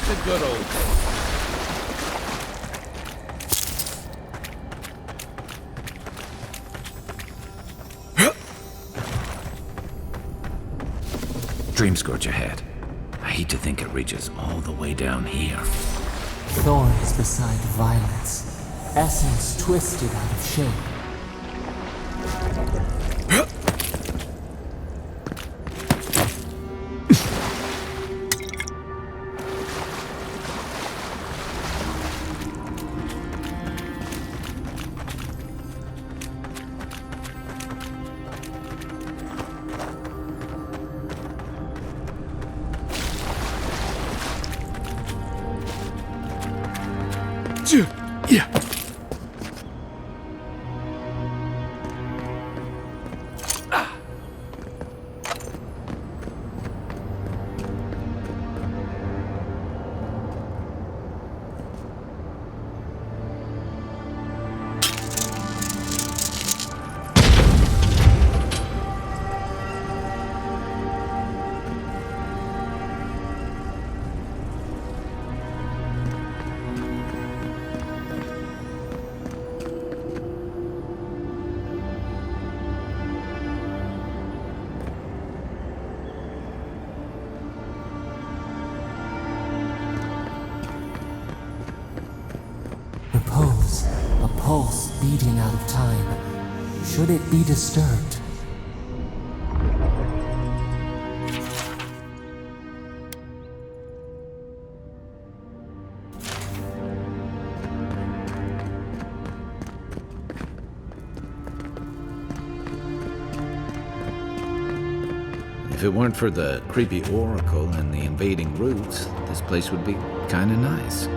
The good old days. Dream scourge ahead. I hate to think it reaches all the way down here. Thorns beside violets. Essence twisted out of shape. Yeah. Repose, a pulse beating out of time. Should it be disturbed? If it weren't for the creepy oracle and the invading roots, this place would be kinda nice.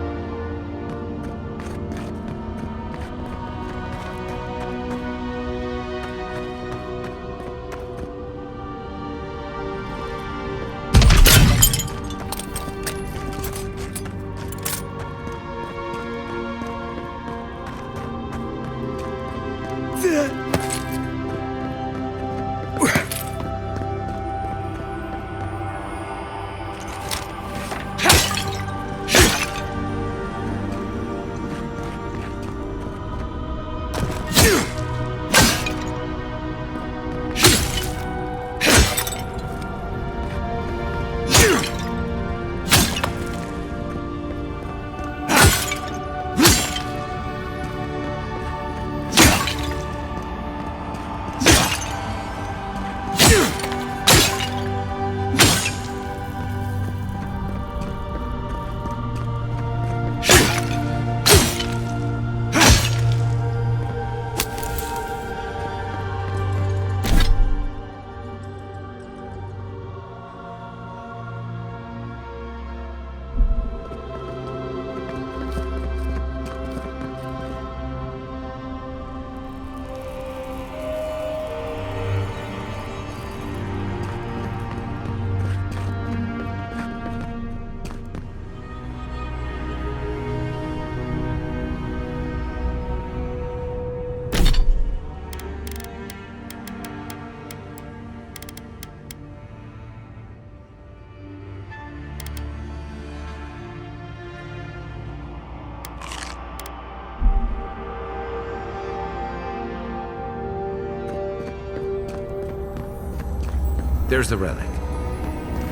There's the relic.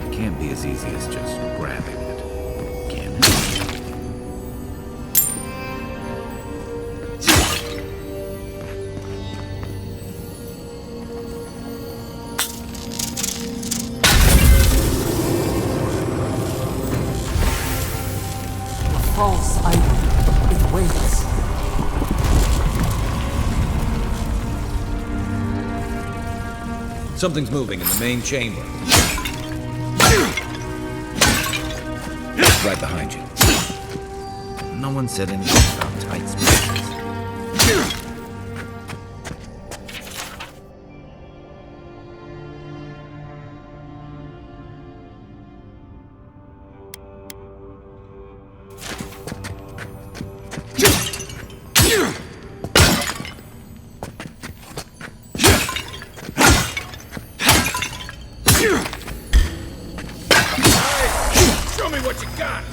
It can't be as easy as just grabbing it, can it? A false item. It waits. Something's moving in the main chamber. Right behind you. No one said anything about tight spaces. Show me what you got!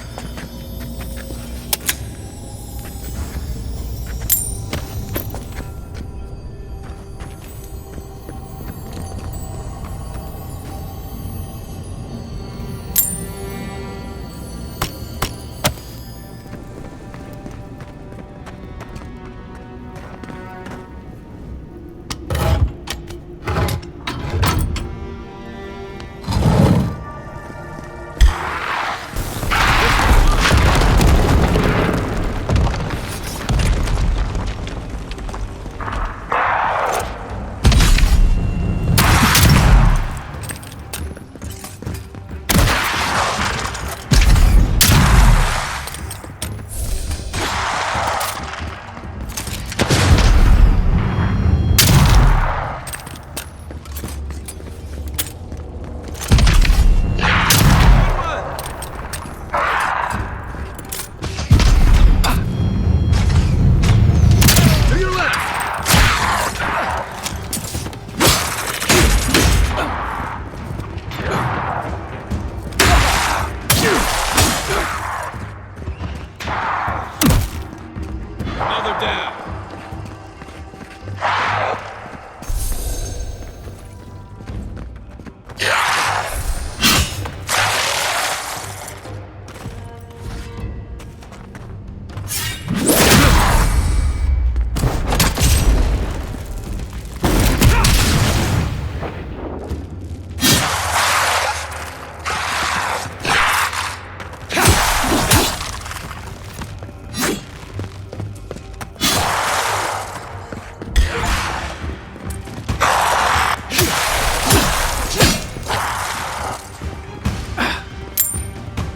down.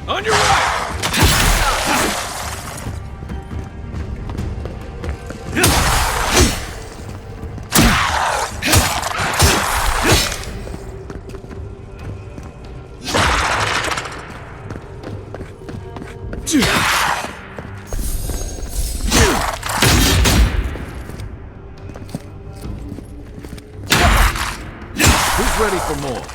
On your way! Who's ready for more?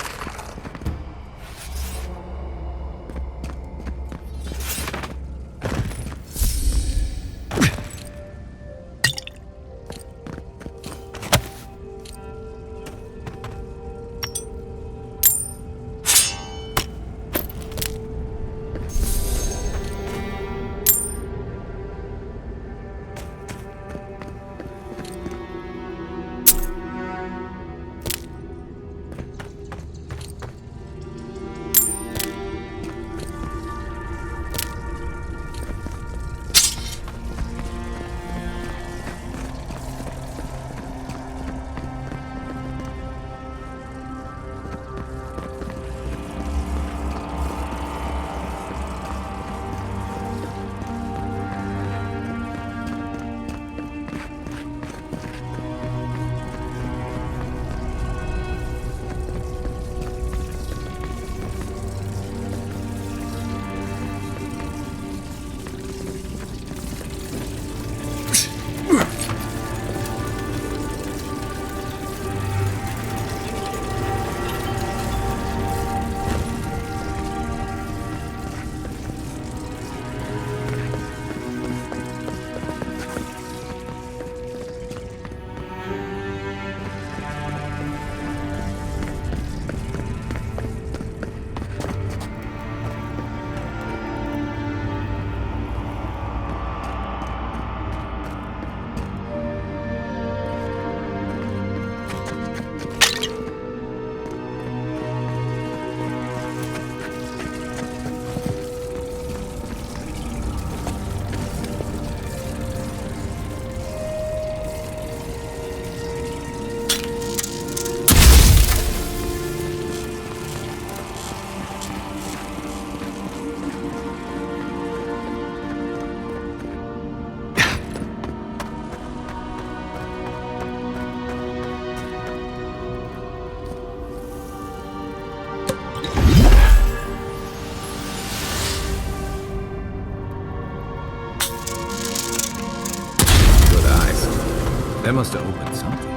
That must have opened something.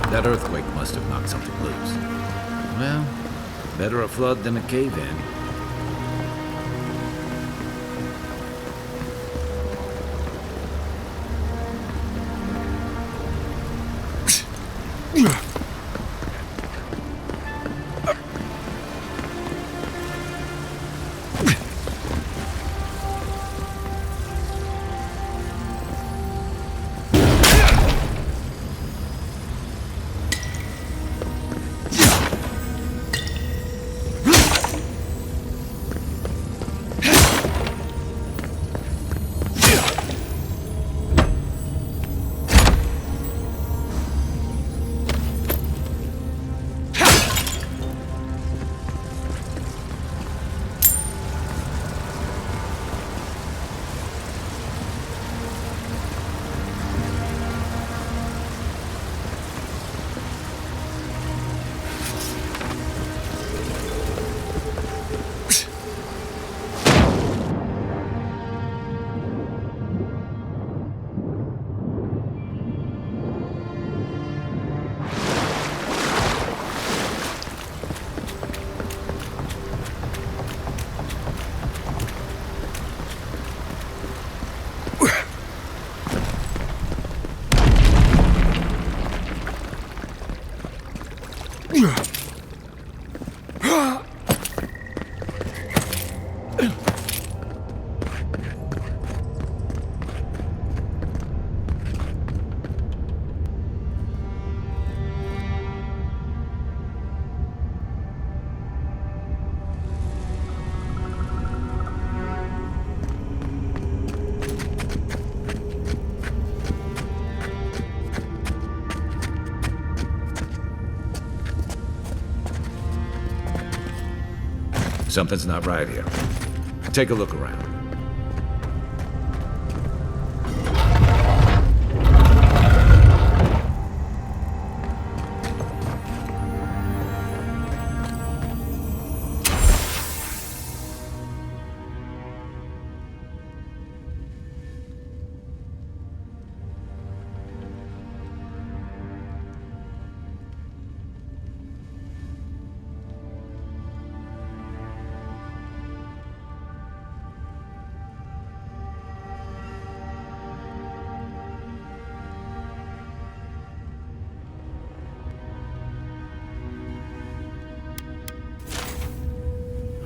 That earthquake must have knocked something loose. Well, better a flood than a cave-in. Something's not right here. Take a look around.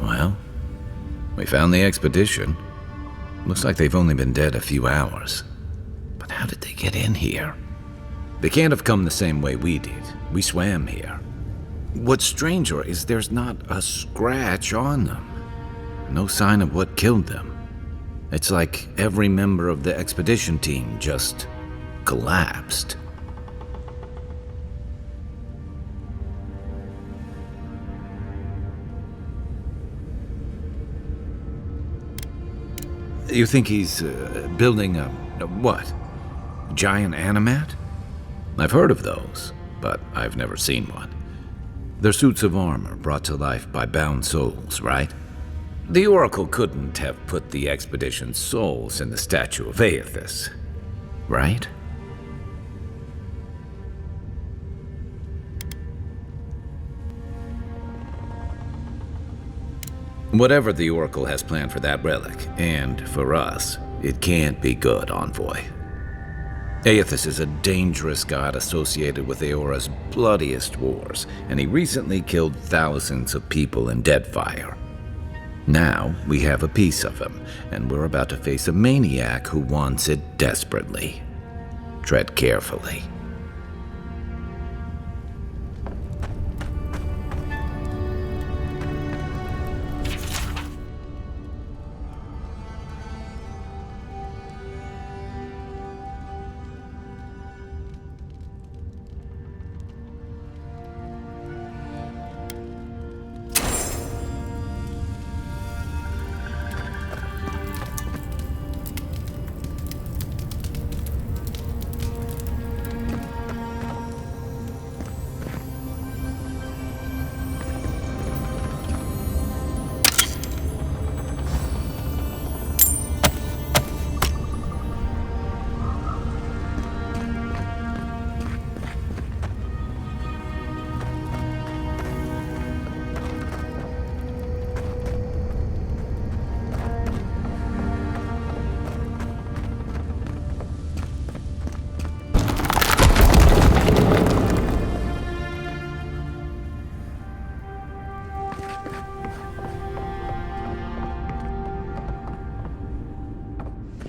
Well, we found the expedition. Looks like they've only been dead a few hours. But how did they get in here? They can't have come the same way we did. We swam here. What's stranger is there's not a scratch on them. No sign of what killed them. It's like every member of the expedition team just collapsed. You think he's building a what? Giant animat? I've heard of those, but I've never seen one. They're suits of armor brought to life by bound souls, right? The Oracle couldn't have put the expedition's souls in the statue of Aethys, right? Whatever the Oracle has planned for that relic, and for us, it can't be good, Envoy. Aethys is a dangerous god associated with Eora's bloodiest wars, and he recently killed thousands of people in Deadfire. Now, we have a piece of him, and we're about to face a maniac who wants it desperately. Tread carefully.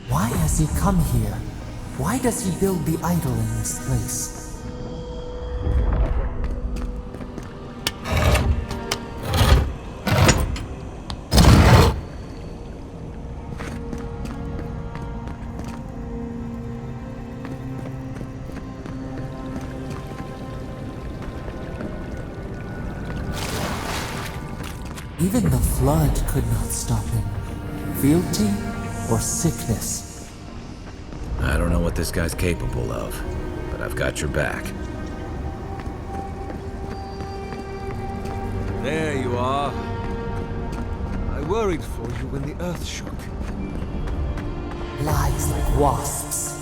Why has he come here? Why does he build the idol in this place? Even the flood could not stop him. Fealty or sickness? I don't know what this guy's capable of, but I've got your back. There you are. I worried for you when the earth shook. Lies like wasps.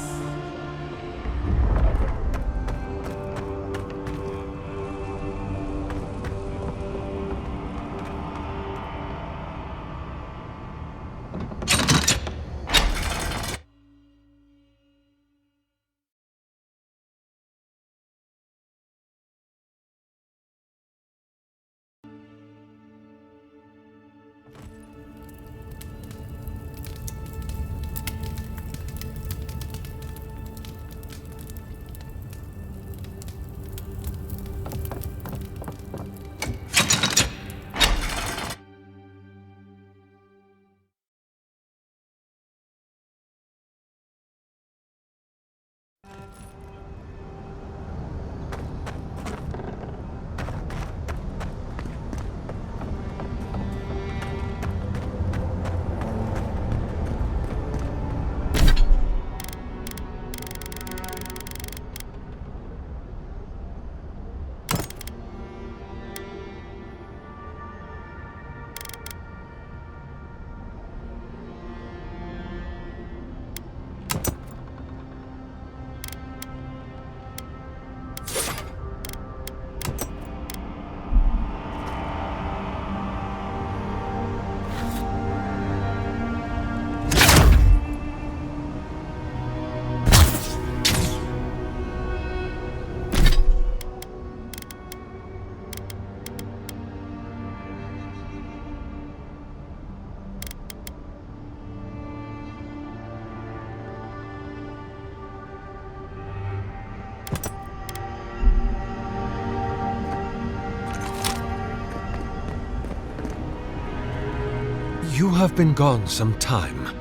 have been gone some time.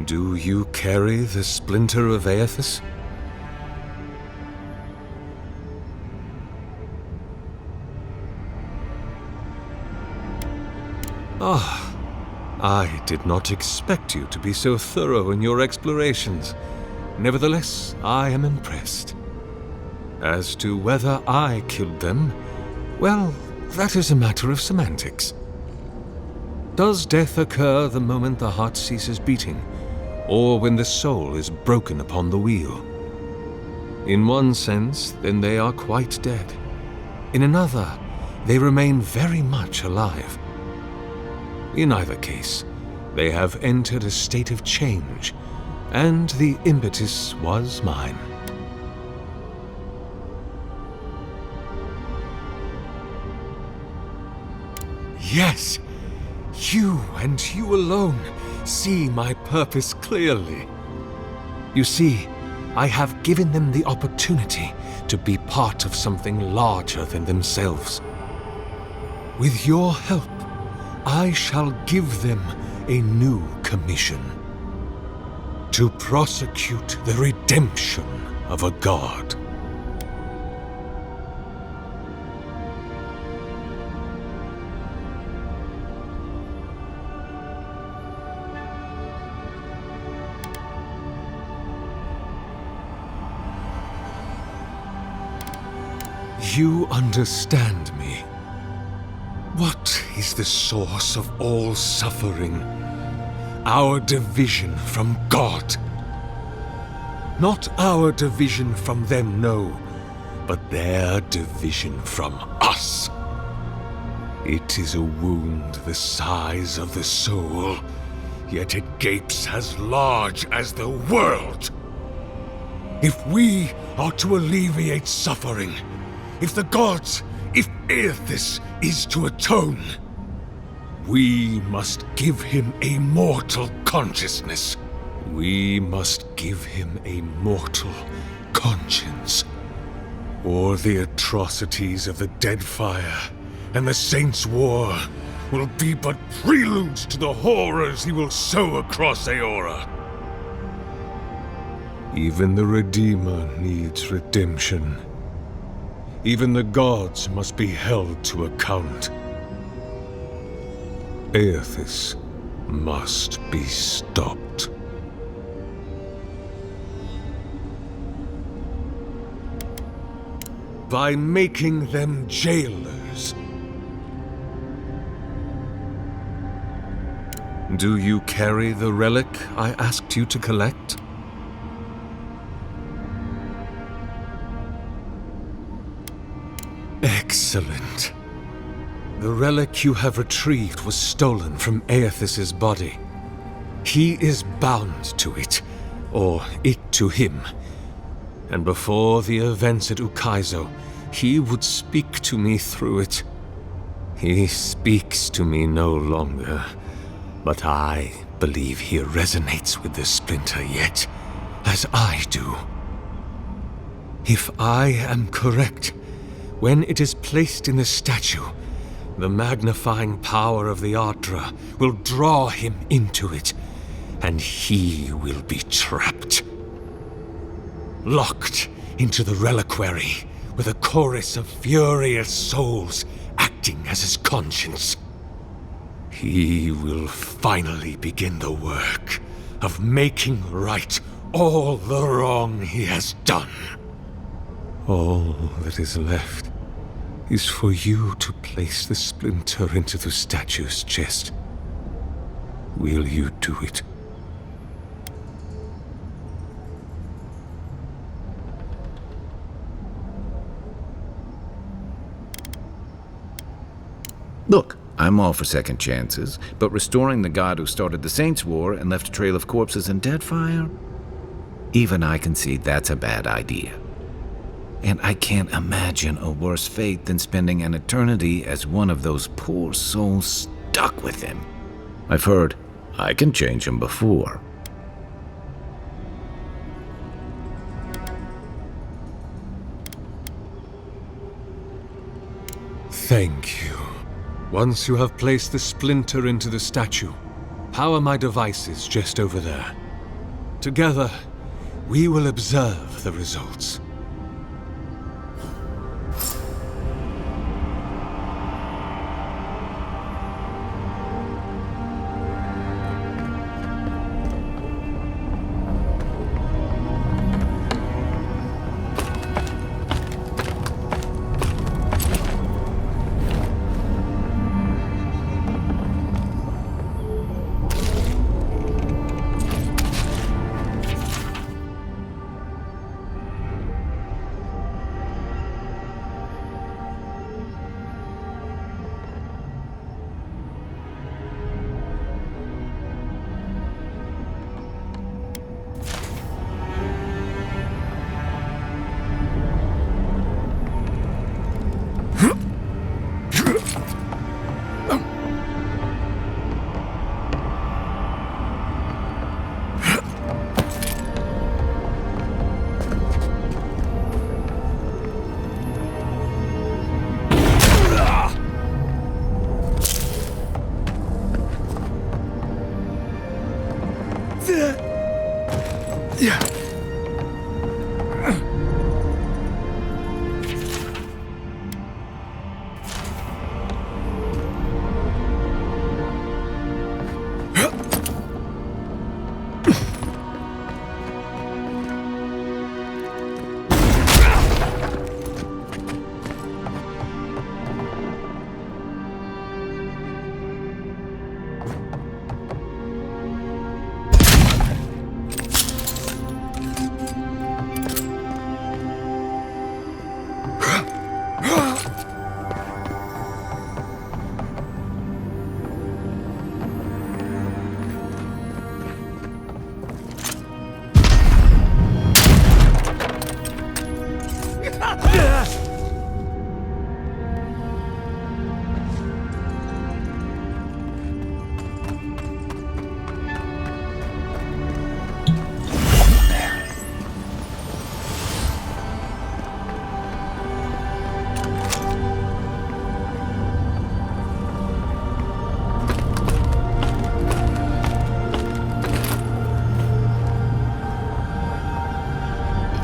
Do you carry the splinter of Aethys? Ah, I did not expect you to be so thorough in your explorations. Nevertheless, I am impressed. As to whether I killed them, well, that is a matter of semantics. Does death occur the moment the heart ceases beating, or when the soul is broken upon the wheel? In one sense, then they are quite dead. In another, they remain very much alive. In either case, they have entered a state of change, and the impetus was mine. Yes, you and you alone see my purpose clearly. You see, I have given them the opportunity to be part of something larger than themselves. With your help, I shall give them a new commission: to prosecute the redemption of a god. You understand me. What is the source of all suffering? Our division from God. Not our division from them, no, but their division from us. It is a wound the size of the soul, yet it gapes as large as the world. If we are to alleviate suffering, if the gods, if Aethys is to atone, we must give him a mortal consciousness. We must give him a mortal conscience. Or the atrocities of the Deadfire and the Saints' War will be but preludes to the horrors he will sow across Aora. Even the Redeemer needs redemption. Even the gods must be held to account. Aethys must be stopped. By making them jailers. Do you carry the relic I asked you to collect? Excellent. The relic you have retrieved was stolen from Aethys' body. He is bound to it, or it to him. And before the events at Ukaizo, he would speak to me through it. He speaks to me no longer, but I believe he resonates with the splinter yet, as I do. If I am correct, when it is placed in the statue, the magnifying power of the Ardra will draw him into it, and he will be trapped. Locked into the reliquary with a chorus of furious souls acting as his conscience. He will finally begin the work of making right all the wrong he has done. All that is left is for you to place the splinter into the statue's chest. Will you do it? Look, I'm all for second chances, but restoring the god who started the Saints' War and left a trail of corpses and Deadfire? Even I can see that's a bad idea. And I can't imagine a worse fate than spending an eternity as one of those poor souls stuck with him. I've heard I can change him before. Thank you. Once you have placed the splinter into the statue, Power my devices just over there. Together, we will observe the results.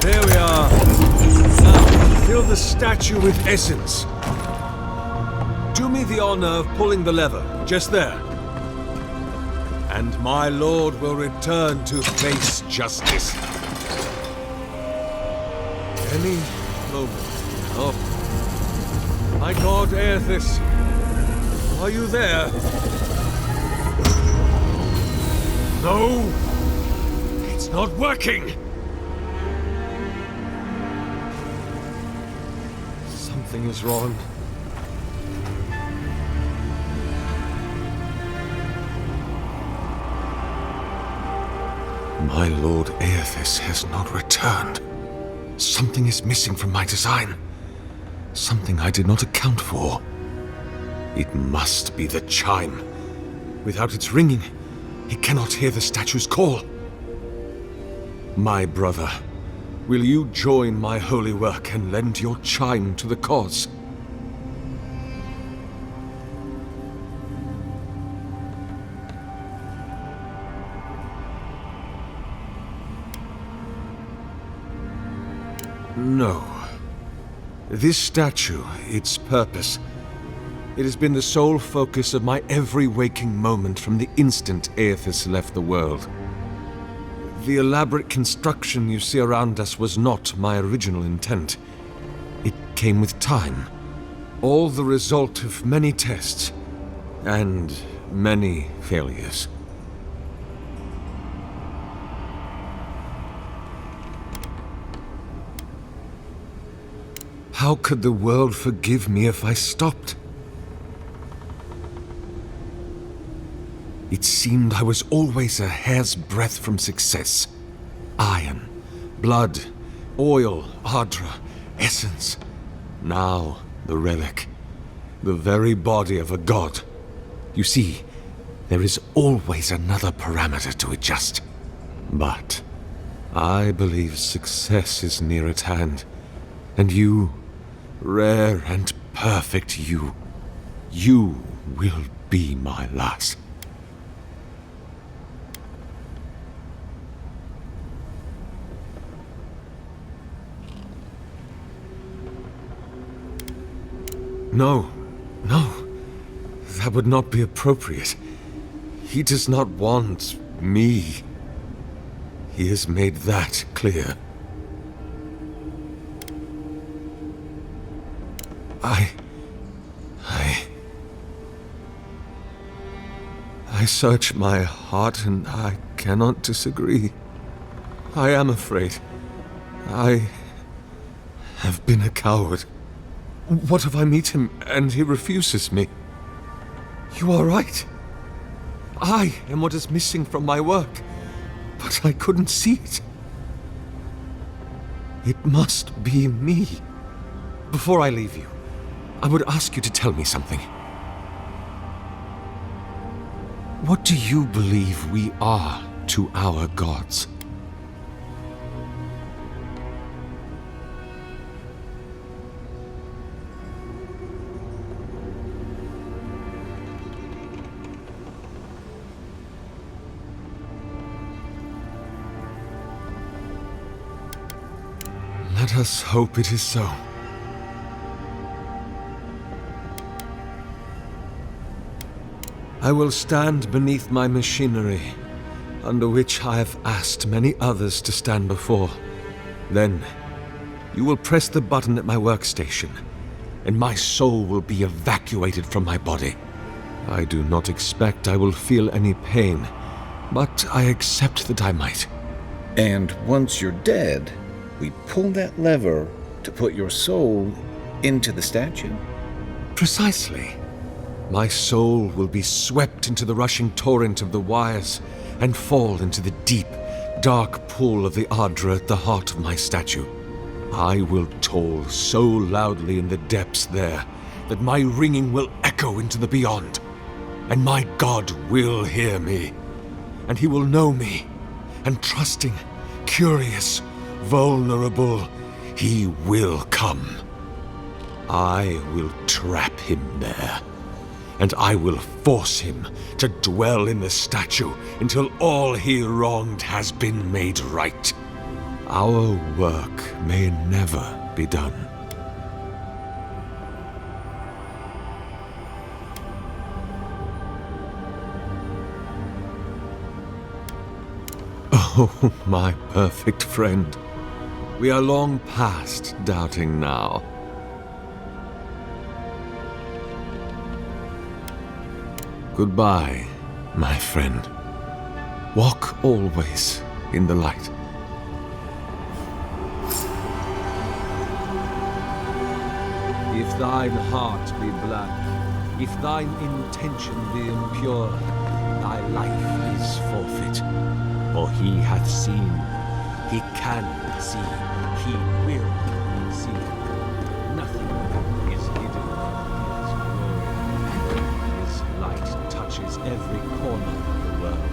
There we are. Now, fill the statue with essence. Do me the honor of pulling the lever, just there. And my lord will return to face justice. Any moment. Oh. My god, Aethys. Are you there? No! It's not working! Something is wrong. My lord Aethys has not returned. Something is missing from my design. Something I did not account for. It must be the chime. Without its ringing, he cannot hear the statue's call. My brother, will you join my holy work and lend your chime to the cause? No. This statue, its purpose, it has been the sole focus of my every waking moment from the instant Aethys left the world. The elaborate construction you see around us was not my original intent. It came with time. All the result of many tests and many failures. How could the world forgive me if I stopped? It seemed I was always a hair's breadth from success. Iron, blood, oil, ardra, essence. Now, the relic. The very body of a god. You see, there is always another parameter to adjust. But I believe success is near at hand. And you, rare and perfect you will be my last. No, no. That would not be appropriate. He does not want me. He has made that clear. I search my heart and I cannot disagree. I am afraid. I have been a coward. What if I meet him and he refuses me? You are right. I am what is missing from my work, but I couldn't see it. It must be me. Before I leave you, I would ask you to tell me something. What do you believe we are to our gods? Let us hope it is so. I will stand beneath my machinery, under which I have asked many others to stand before. Then, you will press the button at my workstation, and my soul will be evacuated from my body. I do not expect I will feel any pain, but I accept that I might. And once you're dead, we pull that lever to put your soul into the statue? Precisely. My soul will be swept into the rushing torrent of the wires and fall into the deep, dark pool of the Ardra at the heart of my statue. I will toll so loudly in the depths there that my ringing will echo into the beyond. And my God will hear me, and he will know me, and trusting, curious, vulnerable, he will come. I will trap him there. And I will force him to dwell in the statue until all he wronged has been made right. Our work may never be done. Oh, my perfect friend. We are long past doubting now. Goodbye, my friend. Walk always in the light. If thine heart be black, if thine intention be impure, thy life is forfeit. For he hath seen, he can see, he will see. Nothing is hidden from his glory. His light touches every corner of the world.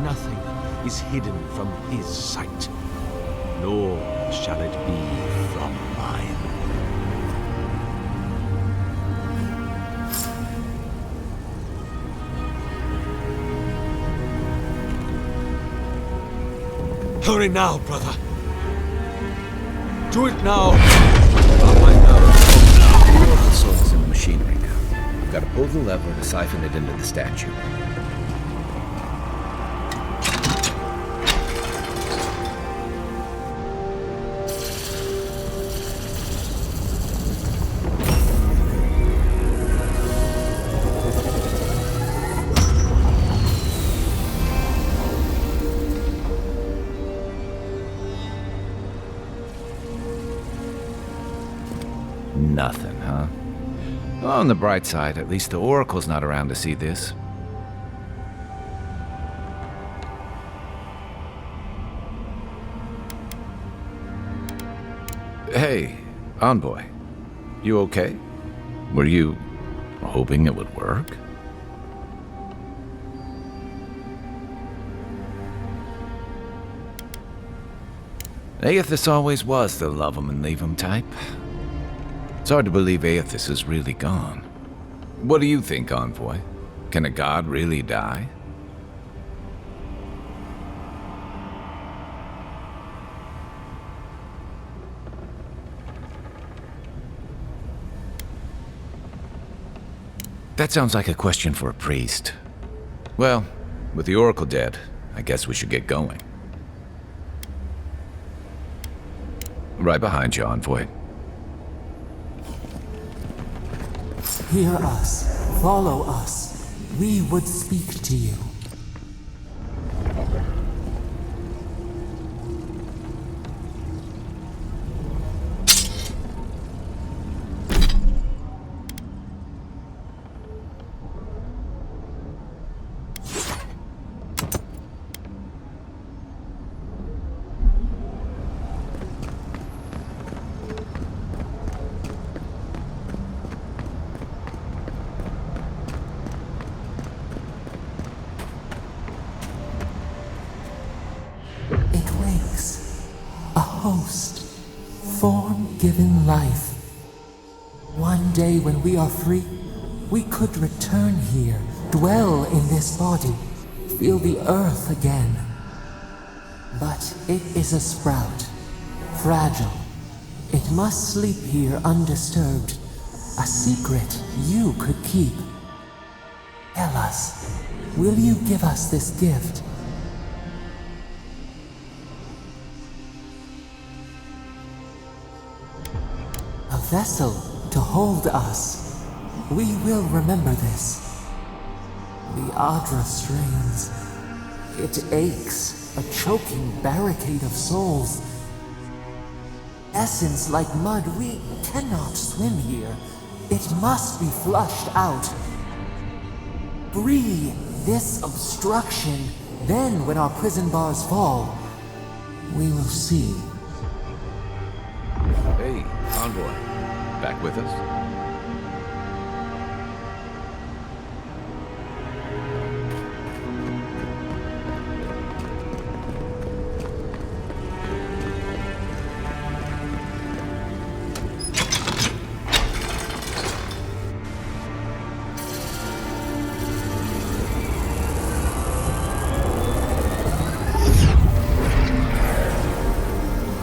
Nothing is hidden from his sight, nor shall it be from mine. Hurry now, brother. Do it now. I know. The oracle soul's in the machinery now. I've got to pull the lever to siphon it into the statue. Nothing, huh? On the bright side, at least the Oracle's not around to see this. Hey, Envoy. You okay? Were you hoping it would work? Aethys always was the love 'em and leave 'em type. It's hard to believe Aethys is really gone. What do you think, Envoy? Can a god really die? That sounds like a question for a priest. Well, with the Oracle dead, I guess we should get going. Right behind you, Envoy. Hear us. Follow us. We would speak to you. It wakes. A host. Form given life. One day when we are free, we could return here, dwell in this body, feel the earth again. But it is a sprout. Fragile. It must sleep here undisturbed. A secret you could keep. Tell us, will you give us this gift? A vessel to hold us. We will remember this. The Adra strains. It aches, a choking barricade of souls. Essence like mud, we cannot swim here. It must be flushed out. Free this obstruction, then when our prison bars fall, we will see. Hey, Envoy. Back with us?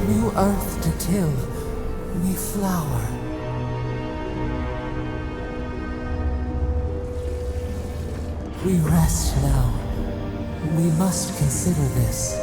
New earth to till, we flower. We rest now. We must consider this.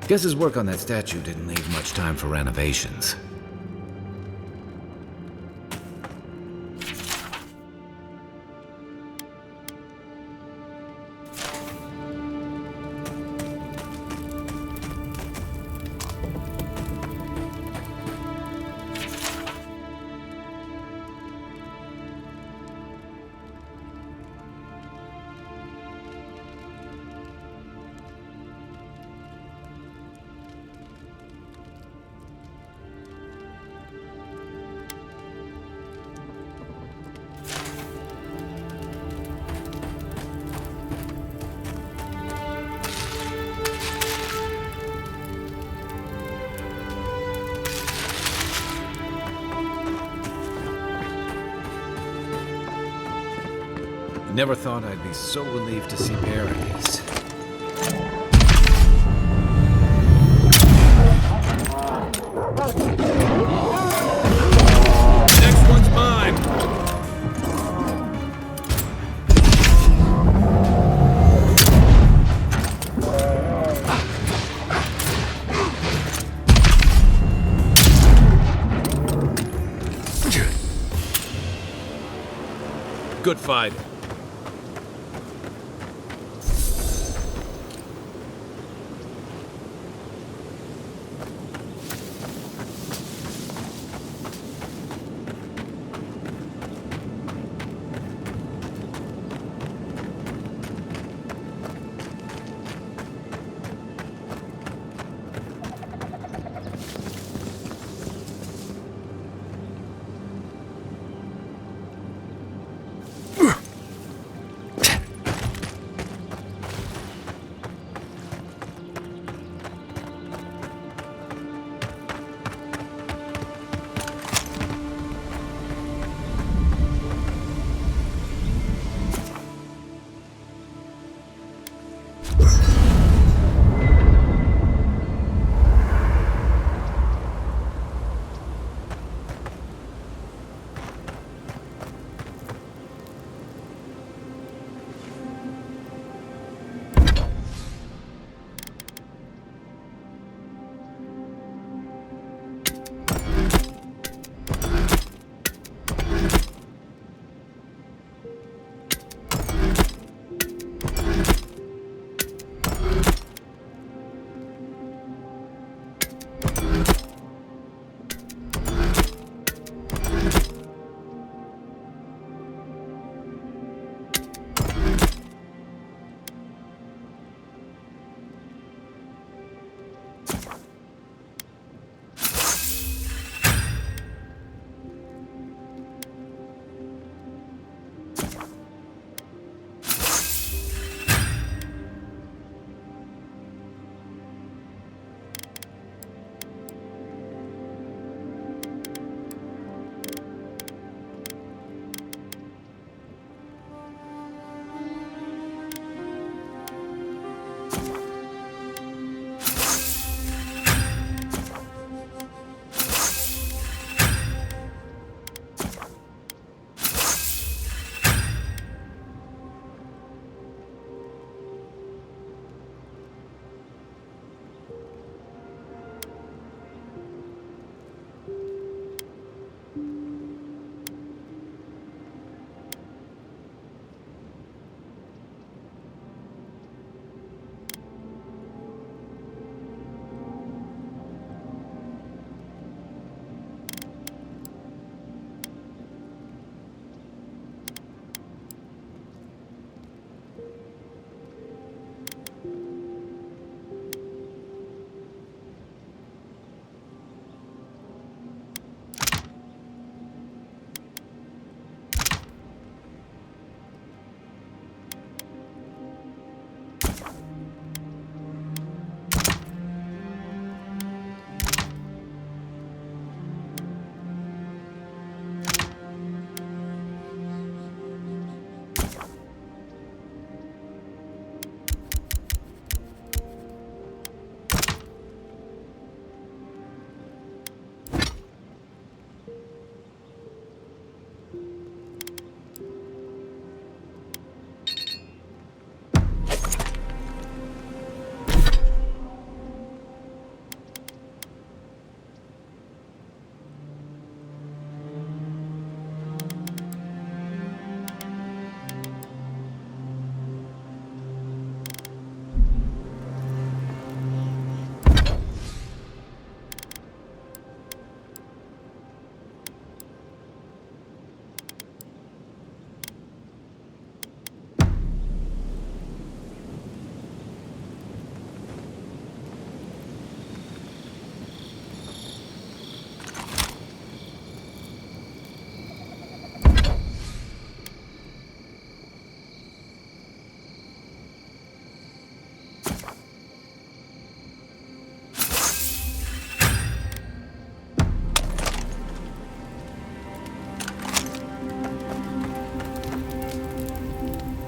Guess his work on that statue didn't leave much time for renovations. Never thought I'd be so relieved to see Paradise. Next one's mine! Good fight.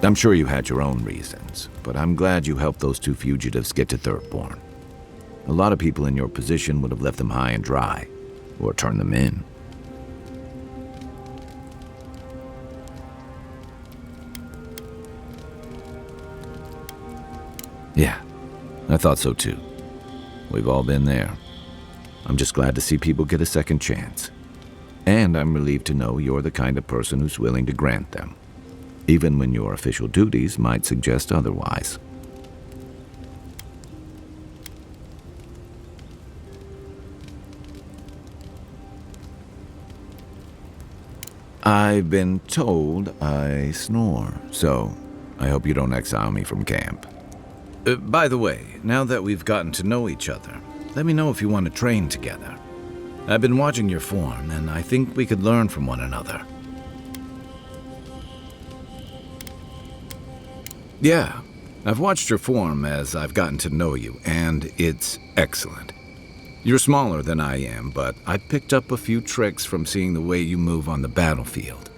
I'm sure you had your own reasons, but I'm glad you helped those two fugitives get to Thirdborn. A lot of people in your position would have left them high and dry, or turned them in. Yeah, I thought so too. We've all been there. I'm just glad to see people get a second chance. And I'm relieved to know you're the kind of person who's willing to grant them, even when your official duties might suggest otherwise. I've been told I snore, so I hope you don't exile me from camp. By the way, now that we've gotten to know each other, let me know if you want to train together. I've been watching your form, and I think we could learn from one another. Yeah, I've watched your form as I've gotten to know you, and it's excellent. You're smaller than I am, but I picked up a few tricks from seeing the way you move on the battlefield.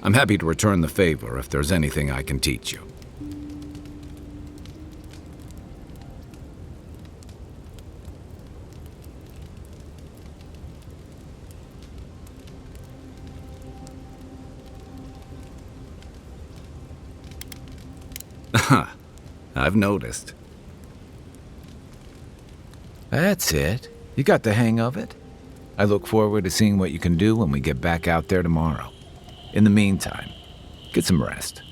I'm happy to return the favor if there's anything I can teach you. I've noticed. That's it. You got the hang of it. I look forward to seeing what you can do when we get back out there tomorrow. In the meantime, get some rest.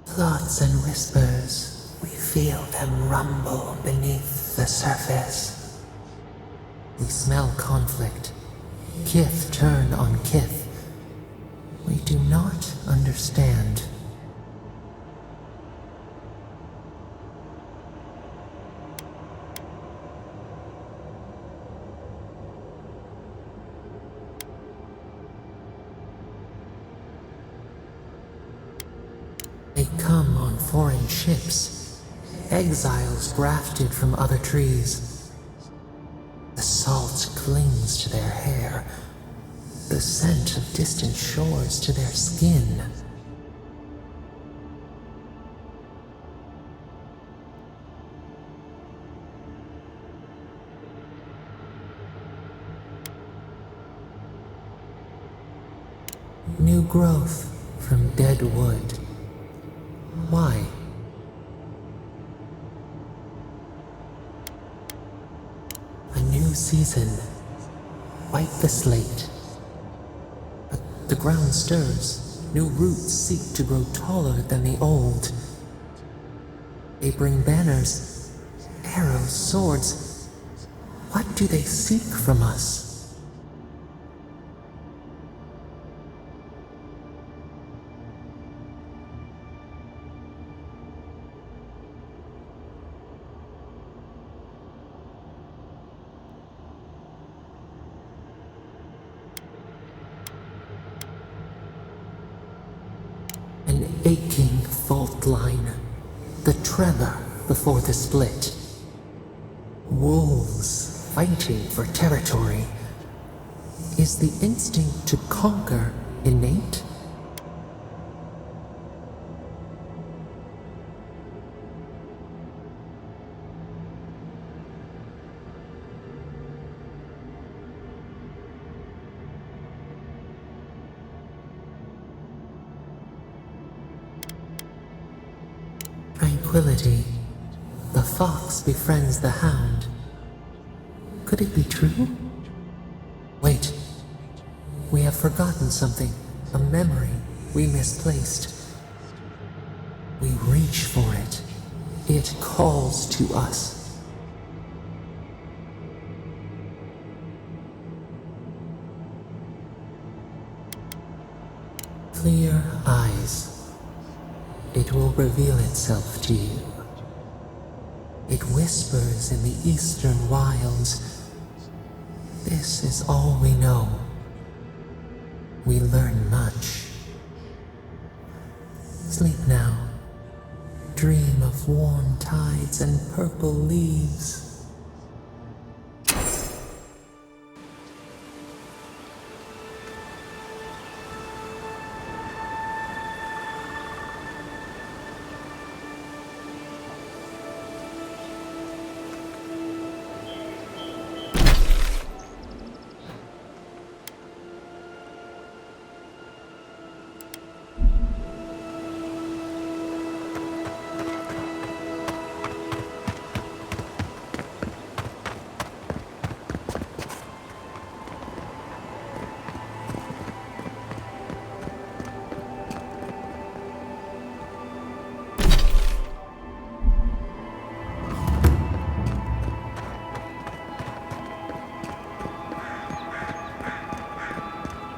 Thoughts and whispers, we feel them rumble beneath the surface. We smell conflict, kith turn on kith. We do not understand. They come on foreign ships, exiles grafted from other trees. The salt clings to their hair, the scent of distant shores to their skin. New growth from dead wood. Why? A new season. Wipe the slate. But the ground stirs. New roots seek to grow taller than the old. They bring banners, arrows, swords. What do they seek from us? An aching fault line, the tremor before the split. Wolves fighting for territory. Is the instinct to conquer innate? Tranquility. The fox befriends the hound. Could it be true? Wait. We have forgotten something. A memory we misplaced. We reach for it. It calls to us. Clear eyes. It will reveal itself to you. It whispers in the eastern wilds. This is all we know. We learn much. Sleep now. Dream of warm tides and purple leaves.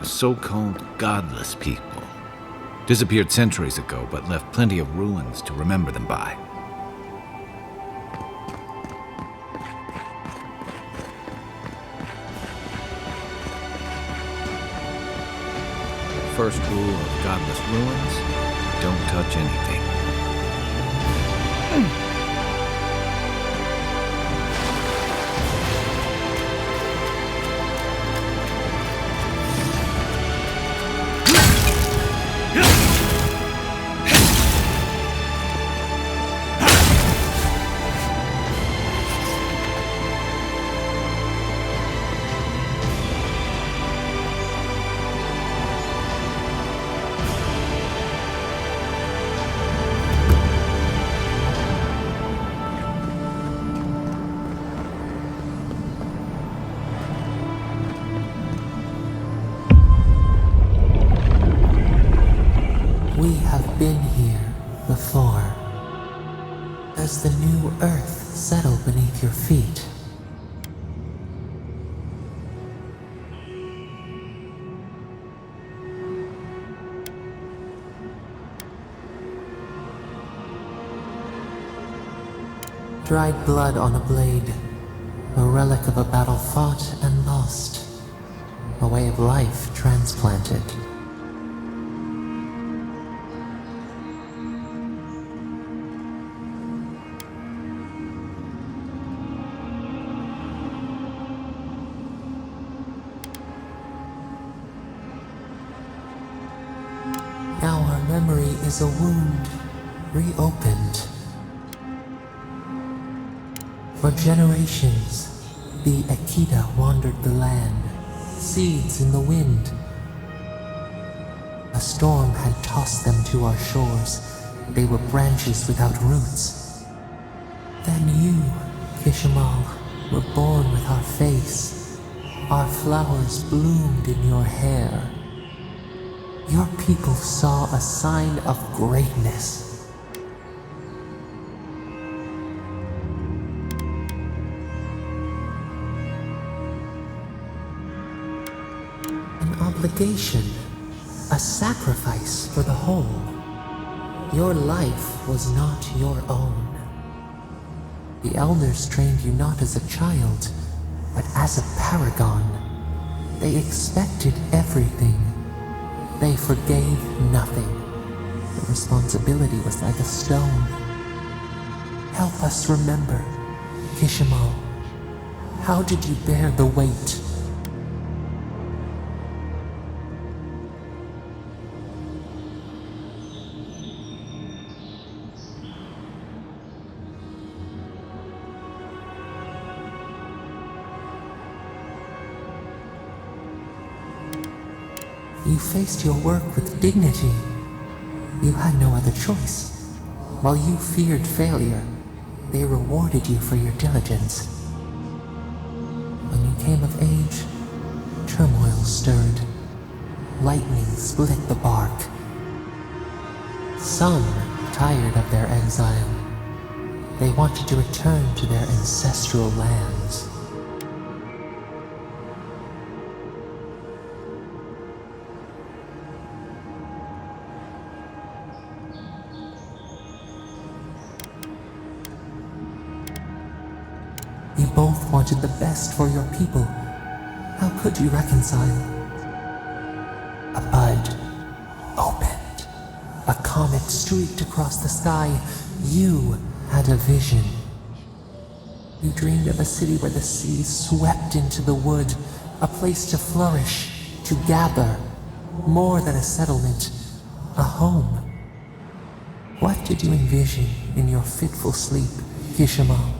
So-called godless people. Disappeared centuries ago, but left plenty of ruins to remember them by. First rule of godless ruins, don't touch anything. We have been here before. Does the new earth settle beneath your feet? Dried blood on a blade, a relic of a battle fought and lost, a way of life transplanted. Now our memory is a wound, reopened. For generations, the Akita wandered the land, seeds in the wind. A storm had tossed them to our shores. They were branches without roots. Then you, Kishimal, were born with our face. Our flowers bloomed in your hair. Your people saw a sign of greatness. An obligation, a sacrifice for the whole. Your life was not your own. The elders trained you not as a child, but as a paragon. They expected everything. They forgave nothing. The responsibility was like a stone. Help us remember, Kishimal. How did you bear the weight? You faced your work with dignity. You had no other choice. While you feared failure, they rewarded you for your diligence. When you came of age, turmoil stirred. Lightning split the bark. Some tired of their exile. They wanted to return to their ancestral lands. You both wanted the best for your people, How could you reconcile? A bud opened. A comet streaked across the sky. You had a vision. You dreamed of a city where the sea swept into the wood, a place to flourish, to gather, more than a settlement, a home. What did you envision in your fitful sleep, Kishimo?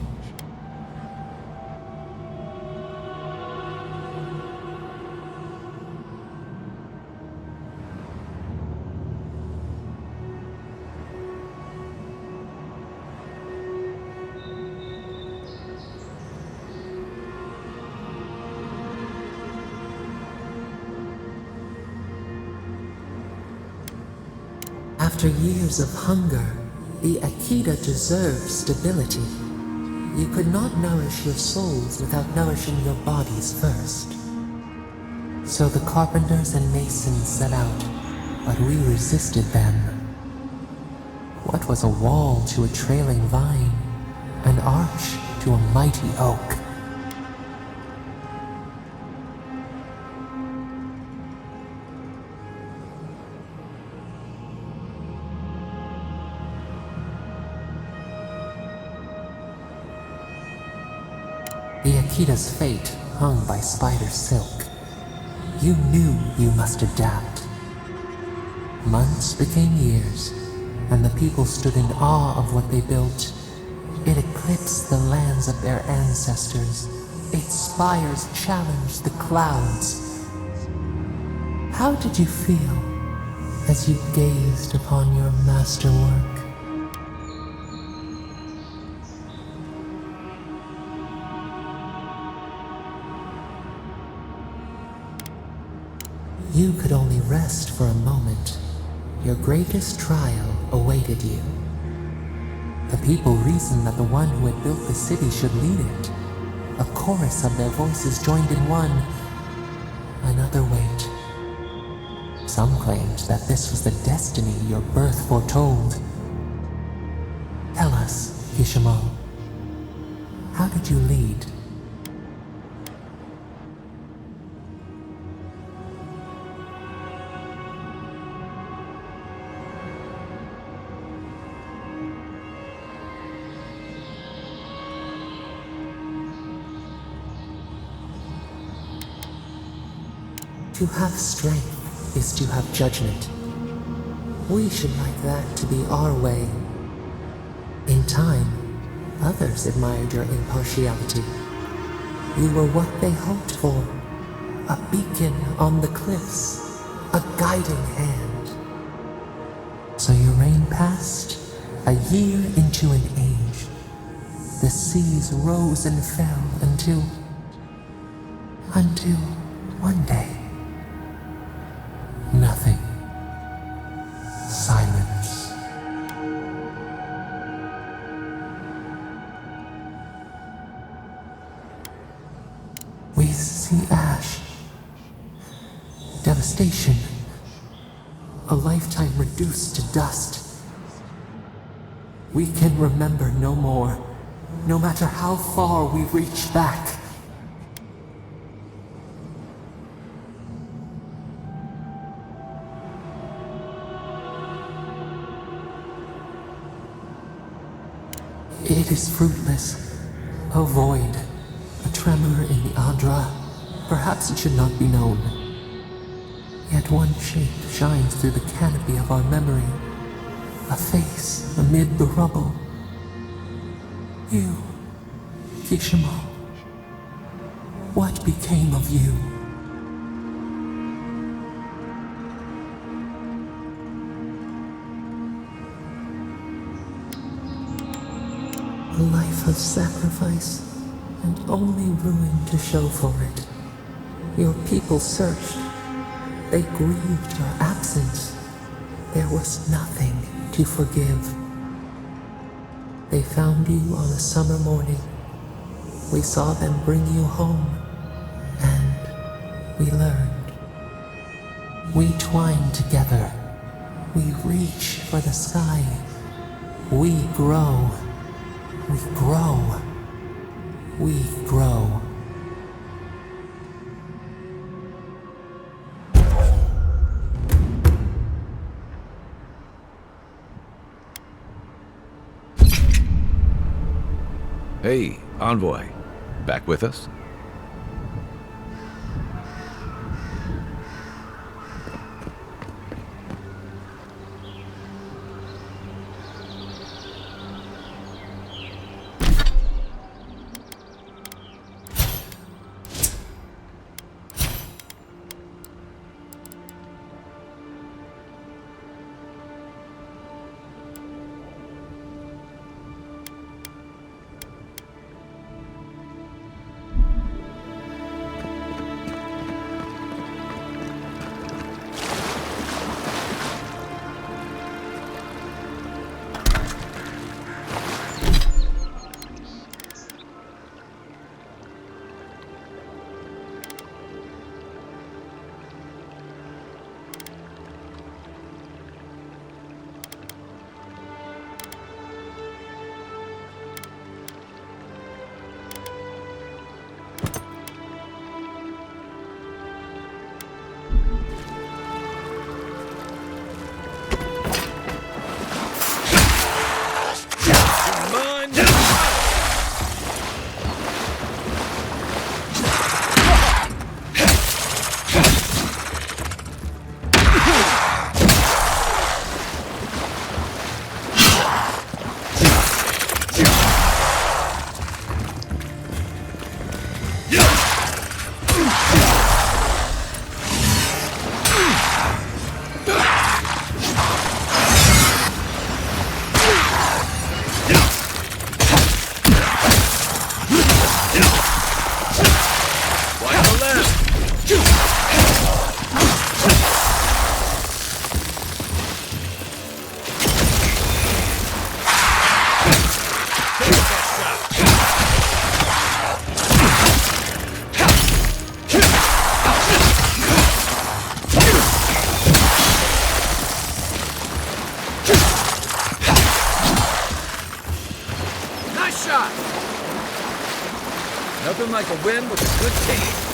After years of hunger, the Akita deserved stability. You could not nourish your souls without nourishing your bodies first. So the carpenters and masons set out, but we resisted them. What was a wall to a trailing vine? An arch to a mighty oak? The Akita's fate hung by spider silk. You knew you must adapt. Months became years, and the people stood in awe of what they built. It eclipsed the lands of their ancestors. Its spires challenged the clouds. How did you feel as you gazed upon your masterwork? You could only rest for a moment. Your greatest trial awaited you. The people reasoned that the one who had built the city should lead it. A chorus of their voices joined in one. Another wait. Some claimed that this was the destiny your birth foretold. Tell us, Kishimo, how did you lead? To have strength is to have judgment. We should like that to be our way. In time, others admired your impartiality. You were what they hoped for. A beacon on the cliffs. A guiding hand. So your reign passed, a year into an age. The seas rose and fell until one day. Nothing. Silence. We see ash. Devastation. A lifetime reduced to dust. We can remember no more, no matter how far we reach back. It is fruitless. A void. A tremor in the Adra. Perhaps it should not be known. Yet one shape shines through the canopy of our memory. A face amid the rubble. You, Kishimo. What became of you? A life of sacrifice, and only ruin to show for it. Your people searched. They grieved your absence. There was nothing to forgive. They found you on a summer morning. We saw them bring you home, and we learned. We twine together. We reach for the sky. We grow. We grow. We grow. Hey, Envoy. Back with us? Nothing like a win with a good team.